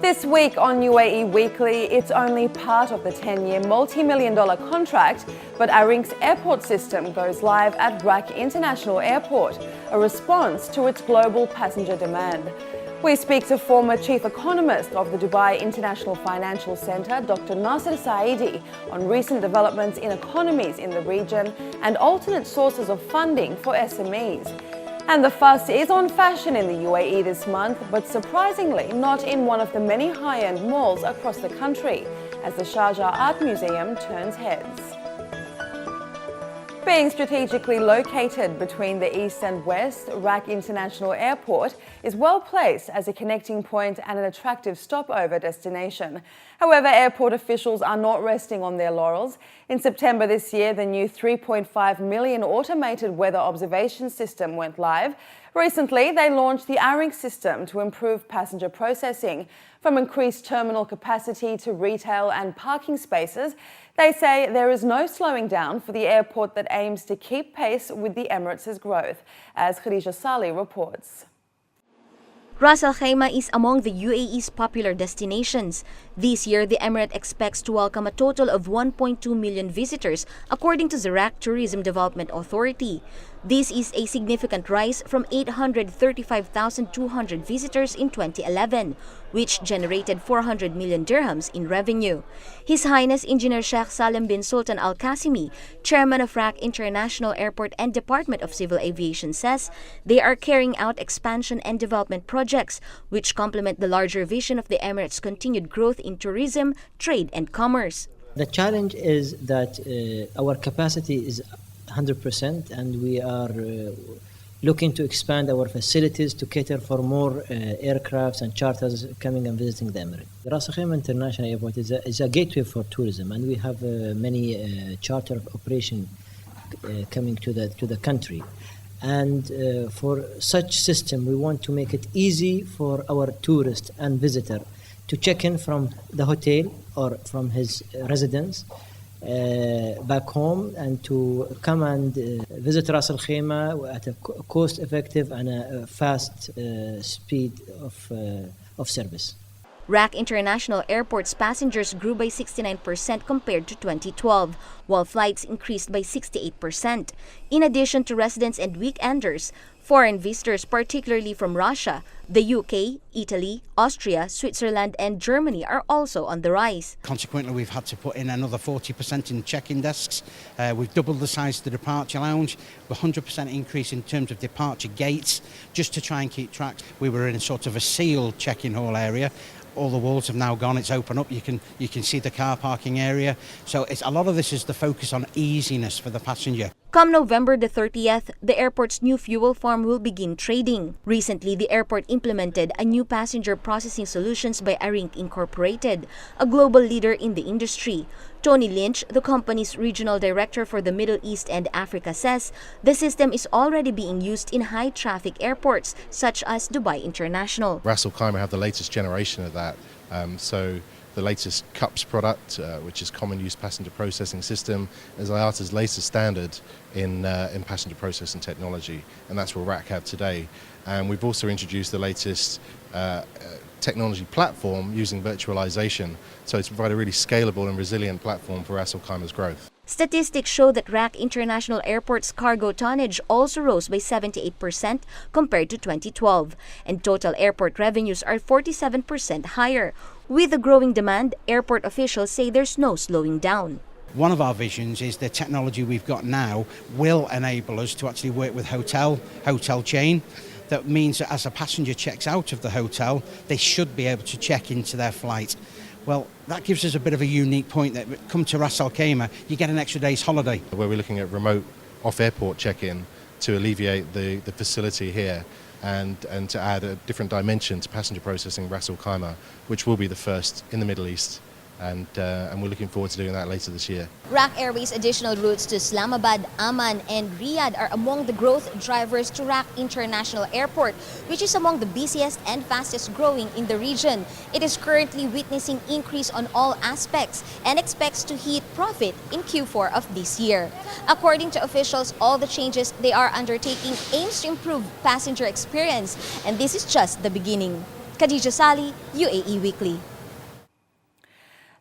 This week on UAE Weekly, it's only part of the 10-year multi-million-dollar contract, but Arink's airport system goes live at RAK International Airport, a response to its global passenger demand. We speak to former chief economist of the Dubai International Financial Centre, Dr. Nasser Saidi, on recent developments in economies in the region and alternate sources of funding for SMEs. And the fuss is on fashion in the UAE this month, but surprisingly not in one of the many high-end malls across the country, as the Sharjah Art Museum turns heads. Being strategically located between the east and west, RAK International Airport is well placed as a connecting point and an attractive stopover destination. However, airport officials are not resting on their laurels. In September this year, the new 3.5 million automated weather observation system went live. Recently, they launched the Arink system to improve passenger processing. From increased terminal capacity to retail and parking spaces, they say there is no slowing down for the airport that aims to keep pace with the Emirates' growth, as Khadija Saleh reports. Ras Al Khaimah is among the UAE's popular destinations. This year, the Emirate expects to welcome a total of 1.2 million visitors, according to the RAK Tourism Development Authority. This is a significant rise from 835,200 visitors in 2011, which generated 400 million dirhams in revenue. His Highness Engineer Sheikh Salem bin Sultan Al Qasimi, chairman of RAK International Airport and Department of Civil Aviation, says they are carrying out expansion and development projects which complement the larger vision of the Emirates' continued growth in tourism, trade and commerce. The challenge is that our capacity is 100%, and we are looking to expand our facilities to cater for more aircrafts and charters coming and visiting the Emirates. Ras Al Khaimah International Airport is a gateway for tourism, and we have many charter operation coming to the country. And for such system, we want to make it easy for our tourist and visitor to check in from the hotel or from his residence back home, and to come and visit Ras Al Khaimah at a cost-effective and a fast speed of service. RAK International Airport's passengers grew by 69% compared to 2012, while flights increased by 68%. In addition to residents and weekenders, foreign visitors, particularly from Russia, the UK, Italy, Austria, Switzerland and Germany are also on the rise. Consequently, we've had to put in another 40% in check-in desks. We've doubled the size of the departure lounge, 100% increase in terms of departure gates, just to try and keep track. We were in sort of a sealed check-in hall area. All the walls have now gone, it's open up, you can see the car parking area. So a lot of this is the focus on easiness for the passenger. Come November the 30th, the airport's new fuel farm will begin trading. Recently, the airport implemented a new passenger processing solutions by Arink Incorporated, a global leader in the industry. Tony Lynch, the company's regional director for the Middle East and Africa, says the system is already being used in high-traffic airports such as Dubai International. Ras Al Khaimah have the latest generation of that. So the latest CUPS product, which is Common Use Passenger Processing System, is IATA's latest standard in passenger processing technology, and that's what RAK have today. And we've also introduced the latest technology platform using virtualization, so to provide a really scalable and resilient platform for Ras Al Khaimah's growth. Statistics show that RAK International Airport's cargo tonnage also rose by 78% compared to 2012, and total airport revenues are 47% higher. With the growing demand, airport officials say there's no slowing down. One of our visions is the technology we've got now will enable us to actually work with hotel chain. That means that as a passenger checks out of the hotel, they should be able to check into their flight. Well, that gives us a bit of a unique point that come to Ras Al Khaimah, you get an extra day's holiday. Where we're looking at remote off-airport check-in to alleviate the facility here and to add a different dimension to passenger processing Ras Al Khaimah, which will be the first in the Middle East. And we're looking forward to doing that later this year. RAK Airways' additional routes to Islamabad, Amman and Riyadh are among the growth drivers to RAK International Airport, which is among the busiest and fastest growing in the region. It is currently witnessing increase on all aspects and expects to hit profit in Q4 of this year. According to officials, all the changes they are undertaking aims to improve passenger experience, and this is just the beginning. Khadija Sali, UAE Weekly.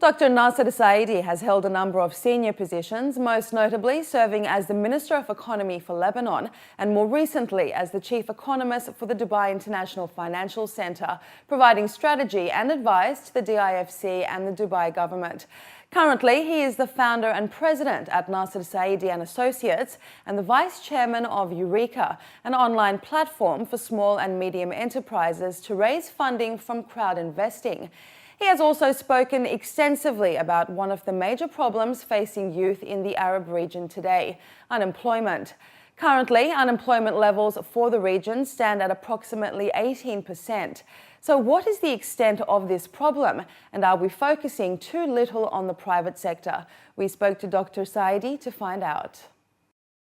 Dr. Nasser Saidi has held a number of senior positions, most notably serving as the Minister of Economy for Lebanon and more recently as the Chief Economist for the Dubai International Financial Centre, providing strategy and advice to the DIFC and the Dubai government. Currently, he is the founder and president at Nasser Saidi and Associates and the vice chairman of Eureka, an online platform for small and medium enterprises to raise funding from crowd investing. He has also spoken extensively about one of the major problems facing youth in the Arab region today, unemployment. Currently, unemployment levels for the region stand at approximately 18%. So what is the extent of this problem, and are we focusing too little on the private sector? We spoke to Dr. Saidi to find out.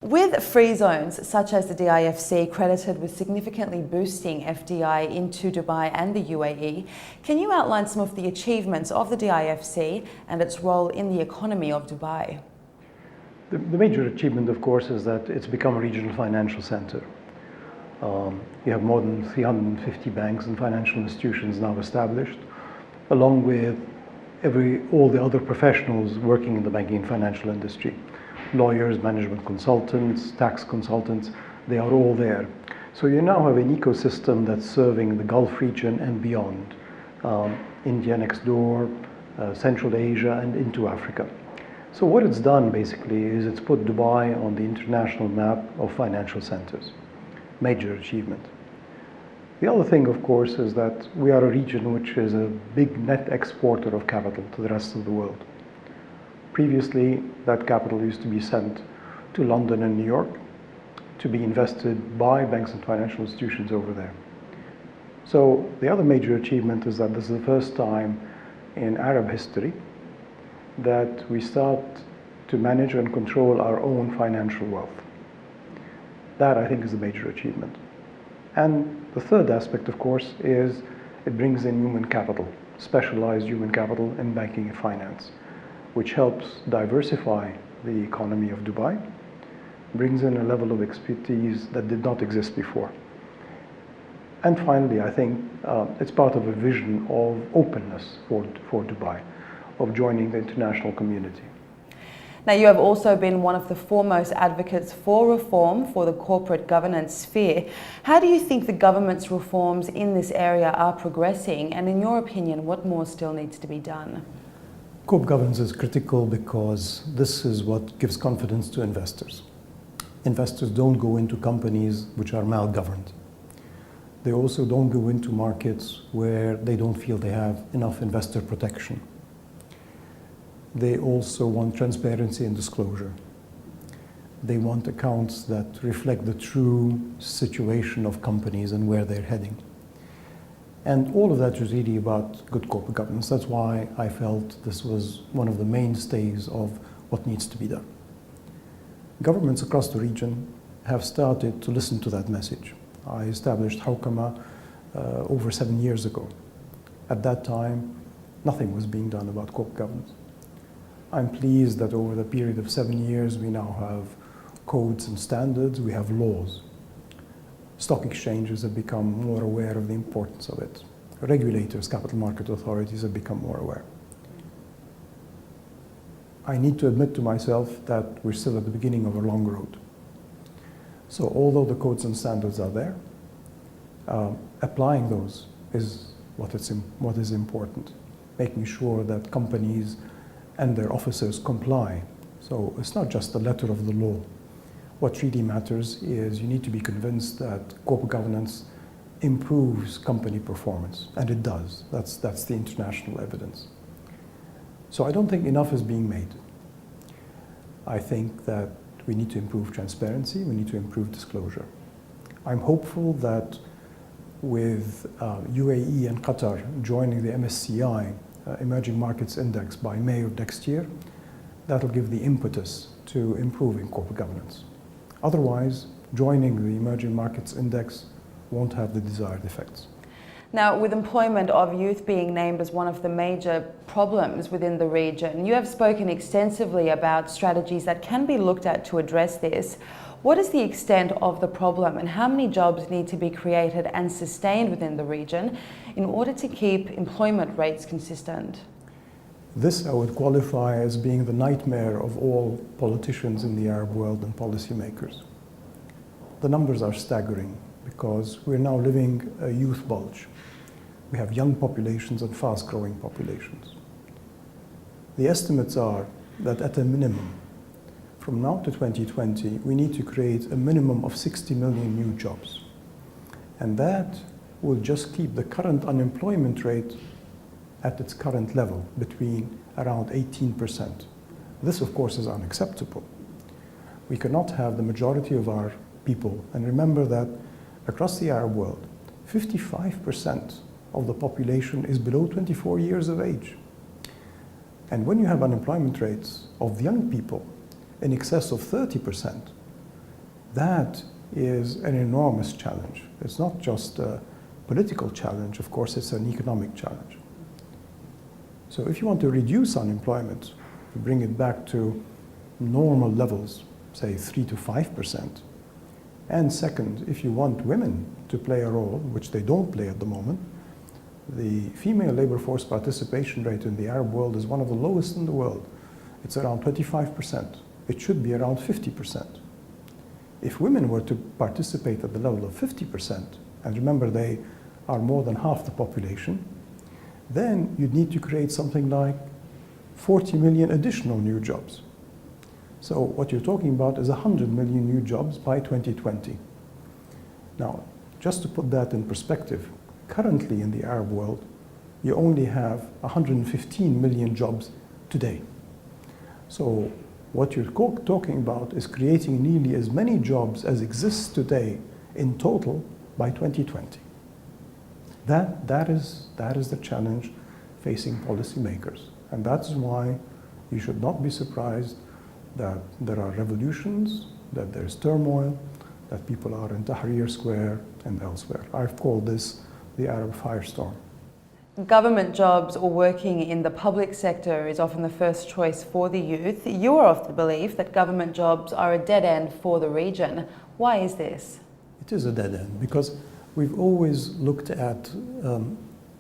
With free zones such as the DIFC credited with significantly boosting FDI into Dubai and the UAE, can you outline some of the achievements of the DIFC and its role in the economy of Dubai? The major achievement, of course, is that it's become a regional financial center. You have more than 350 banks and financial institutions now established, along with all the other professionals working in the banking and financial industry. Lawyers, management consultants, tax consultants, they are all there. So you now have an ecosystem that's serving the Gulf region and beyond, India next door, Central Asia and into Africa. So what it's done basically is it's put Dubai on the international map of financial centers. Major achievement. The other thing, of course, is that we are a region which is a big net exporter of capital to the rest of the world. Previously, that capital used to be sent to London and New York to be invested by banks and financial institutions over there. So the other major achievement is that this is the first time in Arab history that we start to manage and control our own financial wealth. That, I think, is a major achievement. And the third aspect, of course, is it brings in human capital, specialized human capital in banking and finance, which helps diversify the economy of Dubai, brings in a level of expertise that did not exist before. And finally, I think it's part of a vision of openness for Dubai, of joining the international community. Now, you have also been one of the foremost advocates for reform for the corporate governance sphere. How do you think the government's reforms in this area are progressing? And in your opinion, what more still needs to be done? Corporate governance is critical because this is what gives confidence to investors. Investors don't go into companies which are mal-governed. They also don't go into markets where they don't feel they have enough investor protection. They also want transparency and disclosure. They want accounts that reflect the true situation of companies and where they're heading. And all of that is really about good corporate governance. That's why I felt this was one of the mainstays of what needs to be done. Governments across the region have started to listen to that message. I established Hawkama over 7 years ago. At that time, nothing was being done about corporate governance. I'm pleased that over the period of 7 years, we now have codes and standards, we have laws. Stock exchanges have become more aware of the importance of it. Regulators, capital market authorities have become more aware. I need to admit to myself that we're still at the beginning of a long road. So although the codes and standards are there, applying those is what is important, making sure that companies and their officers comply. So it's not just the letter of the law. What really matters is you need to be convinced that corporate governance improves company performance, and it does. That's the international evidence. So I don't think enough is being made. I think that we need to improve transparency, we need to improve disclosure. I'm hopeful that with UAE and Qatar joining the MSCI Emerging Markets Index by May of next year, that'll give the impetus to improving corporate governance. Otherwise, joining the Emerging Markets Index won't have the desired effects. Now, with employment of youth being named as one of the major problems within the region, you have spoken extensively about strategies that can be looked at to address this. What is the extent of the problem and how many jobs need to be created and sustained within the region in order to keep employment rates consistent? This I would qualify as being the nightmare of all politicians in the Arab world and policymakers. The numbers are staggering because we're now living a youth bulge. We have young populations and fast-growing populations. The estimates are that at a minimum, from now to 2020, we need to create a minimum of 60 million new jobs. And that will just keep the current unemployment rate at its current level, between around 18%. This, of course, is unacceptable. We cannot have the majority of our people, and remember that across the Arab world, 55% of the population is below 24 years of age. And when you have unemployment rates of young people in excess of 30%, that is an enormous challenge. It's not just a political challenge, of course, it's an economic challenge. So if you want to reduce unemployment, to bring it back to normal levels, say 3 to 5%, and second, if you want women to play a role, which they don't play at the moment, the female labor force participation rate in the Arab world is one of the lowest in the world. It's around 25%. It should be around 50%. If women were to participate at the level of 50%, and remember they are more than half the population, then you'd need to create something like 40 million additional new jobs. So what you're talking about is 100 million new jobs by 2020. Now, just to put that in perspective, currently in the Arab world, you only have 115 million jobs today. So what you're talking about is creating nearly as many jobs as exist today in total by 2020. That is the challenge facing policymakers. And that's why you should not be surprised that there are revolutions, that there's turmoil, that people are in Tahrir Square and elsewhere. I've called this the Arab firestorm. Government jobs or working in the public sector is often the first choice for the youth. You are of the belief that government jobs are a dead end for the region. Why is this? It is a dead end because we've always looked at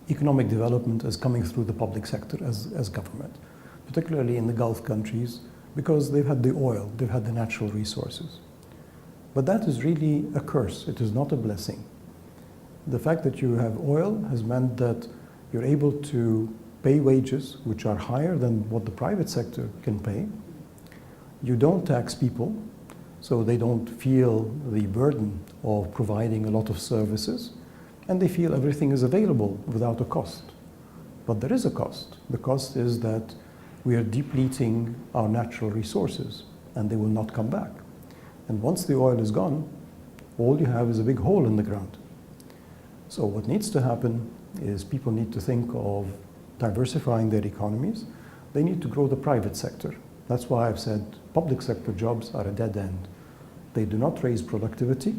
economic development as coming through the public sector as government, particularly in the Gulf countries, because they've had the oil, they've had the natural resources. But that is really a curse, it is not a blessing. The fact that you have oil has meant that you're able to pay wages which are higher than what the private sector can pay. You don't tax people, so they don't feel the burden of providing a lot of services, and they feel everything is available without a cost. But there is a cost. The cost is that we are depleting our natural resources, and they will not come back. And once the oil is gone, all you have is a big hole in the ground. So what needs to happen is people need to think of diversifying their economies. They need to grow the private sector. That's why I've said public sector jobs are a dead end. They do not raise productivity.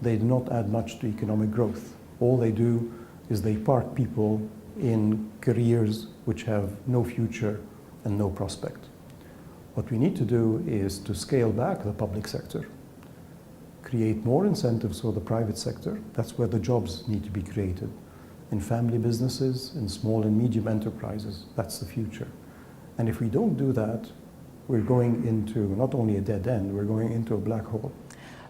They do not add much to economic growth. All they do is they park people in careers which have no future and no prospect. What we need to do is to scale back the public sector, create more incentives for the private sector. That's where the jobs need to be created. In family businesses, in small and medium enterprises, that's the future. And if we don't do that, we're going into not only a dead end, we're going into a black hole.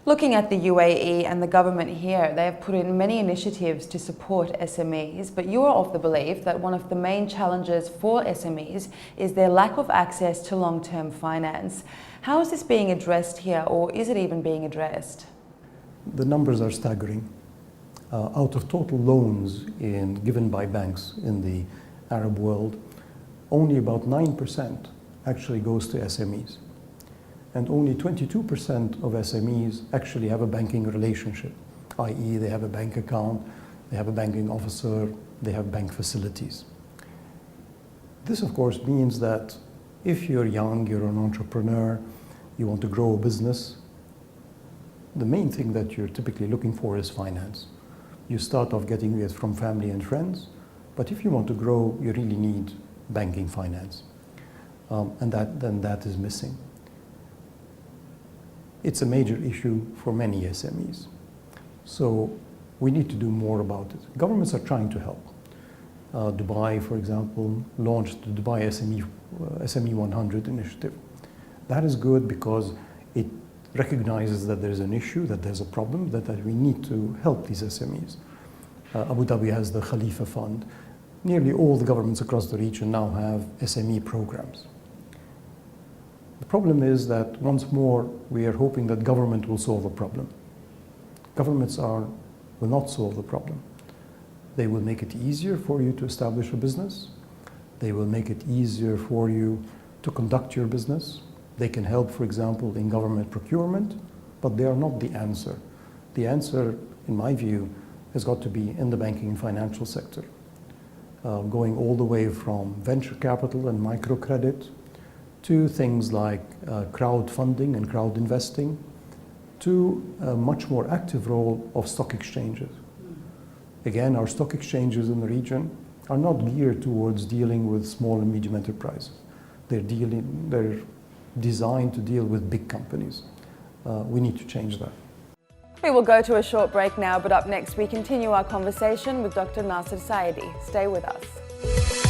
Looking at the UAE and the government here, they have put in many initiatives to support SMEs, but you are of the belief that one of the main challenges for SMEs is their lack of access to long-term finance. How is this being addressed here, or is it even being addressed? The numbers are staggering. Out of total loans given by banks in the Arab world, only about 9% actually goes to SMEs. And only 22% of SMEs actually have a banking relationship, i.e. they have a bank account, they have a banking officer, they have bank facilities. This, of course, means that if you're young, you're an entrepreneur, you want to grow a business, the main thing that you're typically looking for is finance. You start off getting it from family and friends, but if you want to grow, you really need banking finance. And that is missing. it's a major issue for many SMEs. So we need to do more about it. Governments are trying to help. Dubai, for example, launched the Dubai SME 100 initiative. That is good because it recognizes that there's an issue, that there's a problem, that we need to help these SMEs. Abu Dhabi has the Khalifa Fund. Nearly all the governments across the region now have SME programs. The problem is that once more, we are hoping that government will solve a problem. Governments will not solve the problem. They will make it easier for you to establish a business. They will make it easier for you to conduct your business. They can help, for example, in government procurement, but they are not the answer. The answer, in my view, has got to be in the banking and financial sector, going all the way from venture capital and microcredit to things like crowdfunding and crowd investing, to a much more active role of stock exchanges. Again, our stock exchanges in the region are not geared towards dealing with small and medium enterprises. They're designed to deal with big companies. We need to change that. We will go to a short break now, but up next we continue our conversation with Dr. Nasser Saidi. Stay with us.